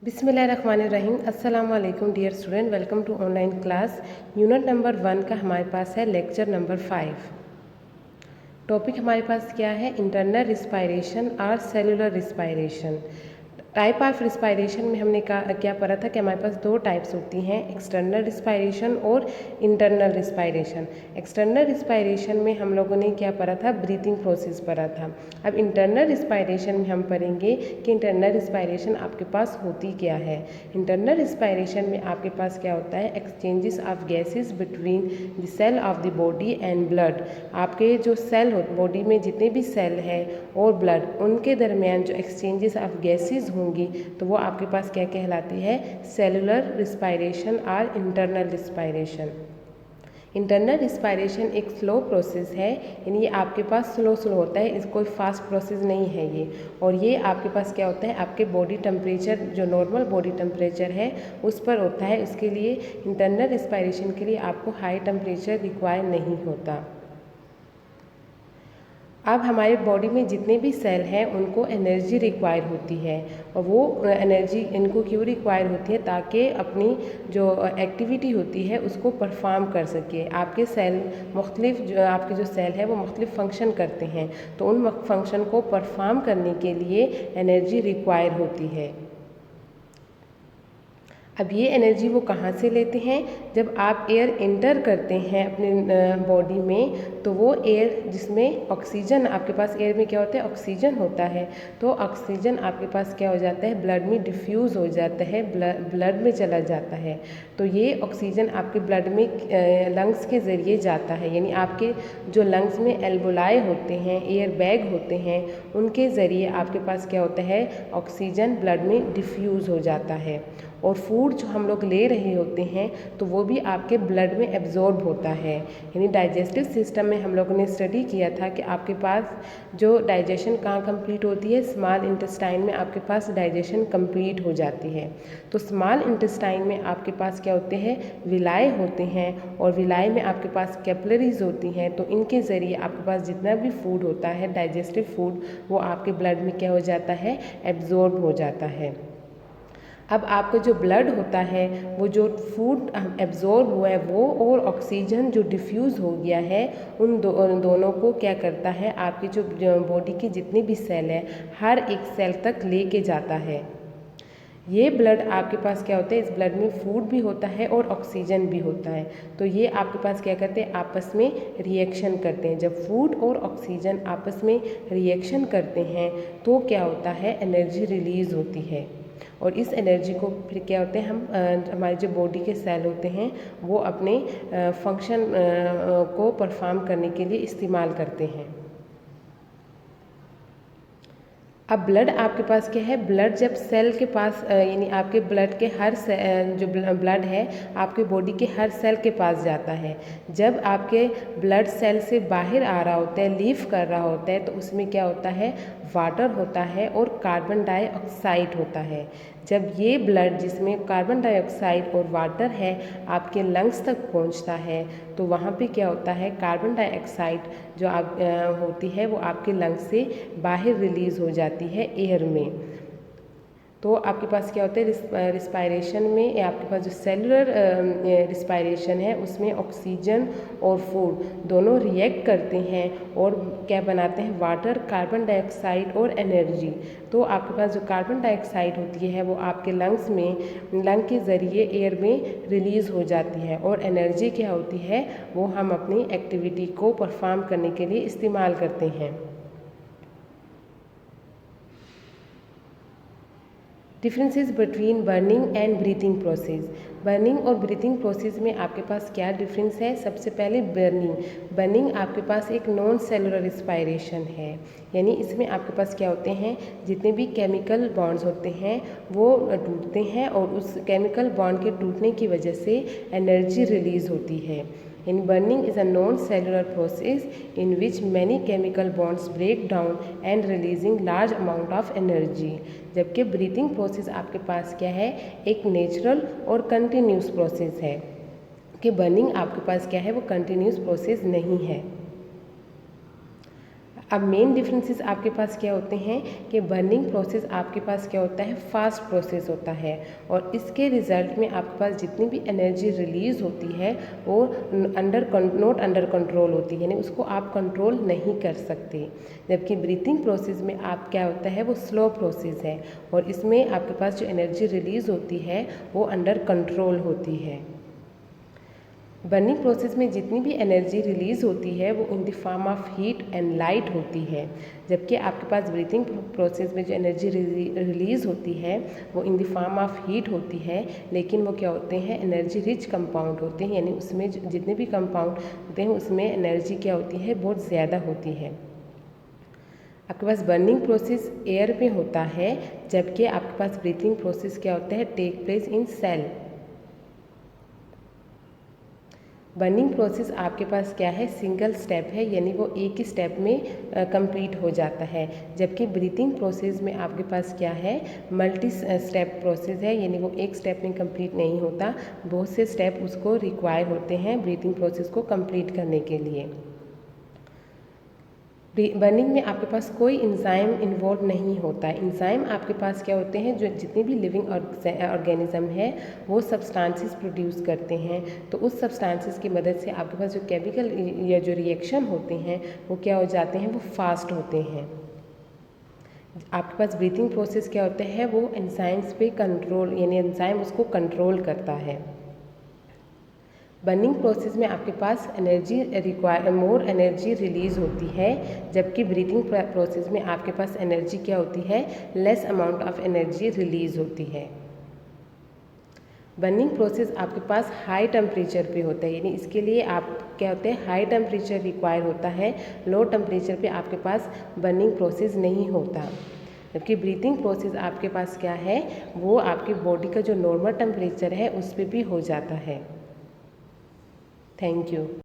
बिस्मिल्लाहिर्रहमानिर्रहीम। अस्सलाम वालेकुम dear student, welcome to online class. Unit number 1 का हमारे पास है लेक्चर नंबर 5। टॉपिक हमारे पास क्या है? इंटरनल रिस्पायरेशन और cellular respiration. Type of respiration में हमने क्या पढ़ा था कि हमारे पास दो टाइप्स होती हैं, एक्सटर्नल रिस्पायरेशन और इंटरनल रिस्पायरेशन। एक्सटर्नल रिस्पायरेशन में हम लोगों ने क्या पढ़ा था? ब्रीथिंग प्रोसेस पढ़ा था। अब इंटरनल रिस्पायरेशन में हम पढ़ेंगे कि इंटरनल रिस्पायरेशन आपके पास होती क्या है। इंटरनल रिस्पायरेशन में आपके पास क्या होता है? Exchanges of gases between the cell of the body and blood. आपके जो सेल बॉडी में जितने भी सेल है और ब्लड, उनके दरमियान जो एक्सचेंजेस ऑफ गैसेस होंगी तो वो आपके पास क्या कहलाती है? सेलुलर रिस्पायरेशन और इंटरनल रिस्पायरेशन। इंटरनल रिस्पायरेशन एक स्लो प्रोसेस है, यानी ये आपके पास स्लो होता है, इस कोई फास्ट प्रोसेस नहीं है ये। और ये आपके पास क्या होता है? आपके बॉडी टेम्परेचर, जो नॉर्मल बॉडी टेम्परेचर है उस पर होता है। इसके लिए इंटरनल रिस्पायरेशन के लिए आपको हाई टेम्परेचर रिक्वायर नहीं होता। अब हमारे बॉडी में जितने भी सेल हैं उनको एनर्जी रिक्वायर होती है, और वो एनर्जी इनको क्यों रिक्वायर होती है? ताकि अपनी जो एक्टिविटी होती है उसको परफॉर्म कर सके। आपके सेल मुख्तलिफ, जो आपके जो सेल है वो मुख्तलिफ फंक्शन करते हैं, तो उन फंक्शन को परफॉर्म करने के लिए एनर्जी रिक्वायर होती है। अब ये एनर्जी वो कहाँ से लेते हैं? जब आप एयर इंटर करते हैं अपने बॉडी में, तो वो एयर जिसमें ऑक्सीजन, आपके पास एयर में क्या होता है? ऑक्सीजन होता है। तो ऑक्सीजन आपके पास क्या हो जाता है? ब्लड में डिफ्यूज़ हो जाता है, ब्लड में चला जाता है। तो ये ऑक्सीजन आपके ब्लड में लंग्स के ज़रिए जाता है, यानी आपके जो लंग्स में एल्वोलाई होते हैं, एयर बैग होते हैं, उनके ज़रिए आपके पास क्या होता है? ऑक्सीजन ब्लड में डिफ्यूज़ हो जाता है। और फूड जो हम लोग ले रहे होते हैं तो वो भी आपके ब्लड में एब्जॉर्ब होता है। यानी डाइजेस्टिव सिस्टम में हम लोगों ने स्टडी किया था कि आपके पास जो डाइजेशन कहाँ कंप्लीट होती है? स्मॉल इंटेस्टाइन में आपके पास डाइजेशन कंप्लीट हो जाती है। तो स्मॉल इंटेस्टाइन में आपके पास क्या होते हैं? विलाई होते हैं, और विलाई में आपके पास कैपिलरीज होती हैं। तो इनके ज़रिए आपके पास जितना भी फूड होता है, डाइजेस्टिव फूड, वो आपके ब्लड में क्या हो जाता है? एब्जॉर्ब हो जाता है। अब आपका जो ब्लड होता है, वो जो फूड एब्जॉर्ब हुआ है वो और ऑक्सीजन जो डिफ्यूज़ हो गया है, उन दोनों को क्या करता है? आपकी जो बॉडी की जितनी भी सेल है, हर एक सेल तक लेके जाता है। ये ब्लड आपके पास क्या होता है? इस ब्लड में फूड भी होता है और ऑक्सीजन भी होता है। तो ये आपके पास क्या करते हैं? आपस में रिएक्शन करते हैं। जब फूड और ऑक्सीजन आपस में रिएक्शन करते हैं तो क्या होता है? एनर्जी रिलीज़ होती है, और इस एनर्जी को फिर क्या होते हैं? हम हमारे जो बॉडी के सेल होते हैं वो अपने फंक्शन को परफॉर्म करने के लिए इस्तेमाल करते हैं। अब ब्लड आपके पास क्या है? ब्लड जब सेल के पास, यानी आपके ब्लड के हर जो ब्लड है आपके बॉडी के हर सेल के पास जाता है। जब आपके ब्लड सेल से बाहर आ रहा होता है, लीव कर रहा होता है, तो उसमें क्या होता है? वाटर होता है और कार्बन डाइऑक्साइड होता है। जब ये ब्लड जिसमें कार्बन डाइऑक्साइड और वाटर है आपके लंग्स तक पहुंचता है, तो वहाँ पे क्या होता है? कार्बन डाइऑक्साइड जो आप होती है वो आपके लंग्स से बाहर रिलीज़ हो जाती है एयर में। तो आपके पास क्या होता है? रिस्पायरेशन में आपके पास जो सेलुलर रिस्पायरेशन है उसमें ऑक्सीजन और फूड दोनों रिएक्ट करते हैं और क्या बनाते हैं? वाटर, कार्बन डाइऑक्साइड और एनर्जी। तो आपके पास जो कार्बन डाइऑक्साइड होती है वो आपके लंग्स में, लंग के ज़रिए एयर में रिलीज़ हो जाती है, और एनर्जी क्या होती है? वो हम अपनी एक्टिविटी को परफॉर्म करने के लिए इस्तेमाल करते हैं। Differences between burning and breathing process. Burning और ब्रीथिंग प्रोसेस में आपके पास क्या डिफरेंस है? सबसे पहले बर्निंग आपके पास एक नॉन सेलुलर रिस्पायरेशन है, यानी इसमें आपके पास क्या होते हैं? जितने भी केमिकल बॉन्ड्स होते हैं वो टूटते हैं, और उस केमिकल बॉन्ड के टूटने की वजह से एनर्जी रिलीज़ होती है। In burning is a non-cellular process in which many chemical bonds break down and releasing large amount of energy. जबकि ब्रीथिंग प्रोसेस आपके पास क्या है? एक नेचुरल और कंटिन्यूस प्रोसेस है, कि बर्निंग आपके पास क्या है? वो कंटिन्यूस प्रोसेस नहीं है। अब मेन डिफरेंसेस आपके पास क्या होते हैं कि बर्निंग प्रोसेस आपके पास क्या होता है, फास्ट प्रोसेस होता है, और इसके रिजल्ट में आपके पास जितनी भी एनर्जी रिलीज होती है वो नॉट अंडर कंट्रोल होती है, यानी उसको आप कंट्रोल नहीं कर सकते। जबकि ब्रीथिंग प्रोसेस में आप क्या होता है, वो स्लो प्रोसेस है, और इसमें आपके पास जो एनर्जी रिलीज होती है वो अंडर कंट्रोल होती है। बर्निंग प्रोसेस में जितनी भी एनर्जी रिलीज़ होती है वो in the form of heat and light होती है, जबकि आपके पास ब्रीथिंग प्रोसेस में जो एनर्जी रिलीज़ होती है वो in the form of heat होती है, लेकिन वो क्या होते हैं, एनर्जी रिच कंपाउंड होते हैं, यानी उसमें जितने भी कंपाउंड होते हैं उसमें एनर्जी क्या होती है, बहुत ज़्यादा होती है। आपके पास बर्निंग प्रोसेस एयर में होता है, जबकि आपके पास ब्रीथिंग प्रोसेस क्या होता है, take place in cell. Burning process आपके पास क्या है, सिंगल स्टेप है, यानी वो एक ही स्टेप में कंप्लीट हो जाता है, जबकि ब्रीथिंग प्रोसेस में आपके पास क्या है, मल्टी स्टेप प्रोसेस है, यानी वो एक स्टेप में कंप्लीट नहीं होता, बहुत से स्टेप उसको रिक्वायर होते हैं ब्रीथिंग प्रोसेस को कंप्लीट करने के लिए। बर्निंग में आपके पास कोई इंजाइम इन्वॉल्व नहीं होता है। इंजाइम आपके पास क्या होते हैं, जो जितने भी लिविंग ऑर्गेनिज्म है वो सब्सटेंसेस प्रोड्यूस करते हैं, तो उस सब्सटेंसेस की मदद से आपके पास जो केमिकल या जो रिएक्शन होते हैं वो क्या हो जाते हैं, वो फास्ट होते हैं। आपके पास ब्रीथिंग प्रोसेस क्या होता है, वो एंजाइम्स पे कंट्रोल, यानी एंजाइम उसको कंट्रोल करता है। बर्निंग प्रोसेस में आपके पास मोर एनर्जी रिलीज होती है, जबकि ब्रीथिंग प्रोसेस में आपके पास एनर्जी क्या होती है, less amount of energy release होती है। बर्निंग प्रोसेस आपके पास हाई टेम्परेचर पे होता है, यानी इसके लिए आप क्या होते हैं, हाई टेम्परेचर रिक्वायर होता है, लो टेम्परेचर पे आपके पास बर्निंग प्रोसेस नहीं होता। जबकि ब्रीथिंग प्रोसेस आपके पास क्या है, वो आपकी बॉडी का जो नॉर्मल टेम्परेचर है उस पर भी हो जाता है। Thank you.